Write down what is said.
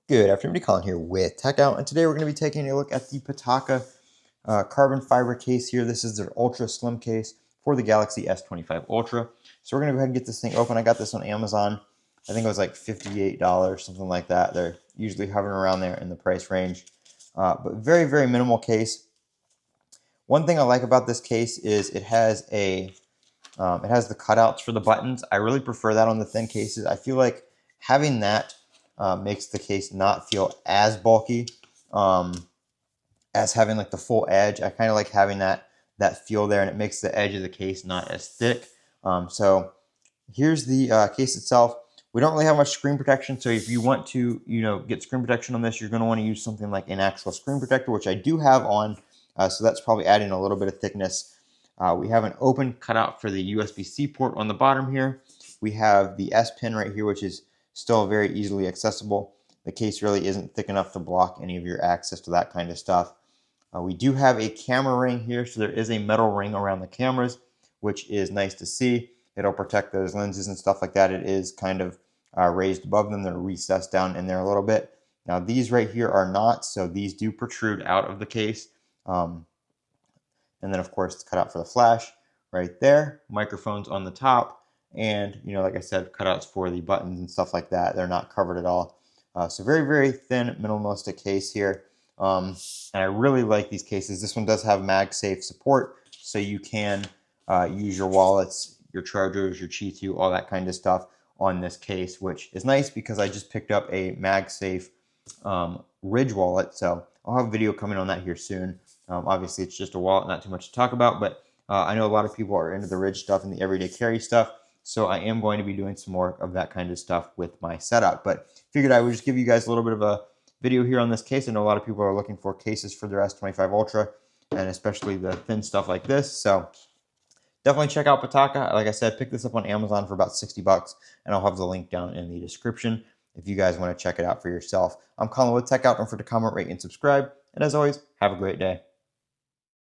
Good afternoon, Colin here with Techout, and today we're going to be taking a look at the Pitaka carbon fiber case here. This is their ultra slim case for the Galaxy S25 Ultra. So we're going to go ahead and get this thing open. I got this on Amazon. I think it was like $58, something like that. They're usually hovering around there in the price range, but very, very minimal case. One thing I like about this case is it has the cutouts for the buttons. I really prefer that on the thin cases. I feel like having that makes the case not feel as bulky as having like the full edge. I kind of like having that feel there, and it makes the edge of the case not as thick. So here's the case itself. We don't really have much screen protection, so if you want to, get screen protection on this, you're going to want to use something like an actual screen protector, which I do have on. So that's probably adding a little bit of thickness. We have an open cutout for the USB-C port on the bottom here. We have the S pin right here, which is still very easily accessible. The case really isn't thick enough to block any of your access to that kind of stuff. We do have a camera ring here, so there is a metal ring around the cameras, which is nice to see. It'll protect those lenses and stuff like that. It is kind of raised above them. They're recessed down in there a little bit. Now these right here are not, so these do protrude out of the case. And then of course it's cut out for the flash right there. Microphones on the top, and like I said, cutouts for the buttons and stuff like that. They're not covered at all. So very, very thin, minimalistic case here. And I really like these cases. This one does have MagSafe support, so you can use your wallets, your chargers, your Qi2, all that kind of stuff on this case, which is nice because I just picked up a MagSafe Ridge wallet, so I'll have a video coming on that here soon. Obviously, it's just a wallet, not too much to talk about, but I know a lot of people are into the Ridge stuff and the everyday carry stuff, so I am going to be doing some more of that kind of stuff with my setup. But figured I would just give you guys a little bit of a video here on this case. I know a lot of people are looking for cases for their S25 Ultra, and especially the thin stuff like this. So definitely check out Pitaka. Like I said, pick this up on Amazon for about 60 bucks, and I'll have the link down in the description if you guys want to check it out for yourself. I'm Colin with Techout. Don't forget to comment, rate, and subscribe. And as always, have a great day.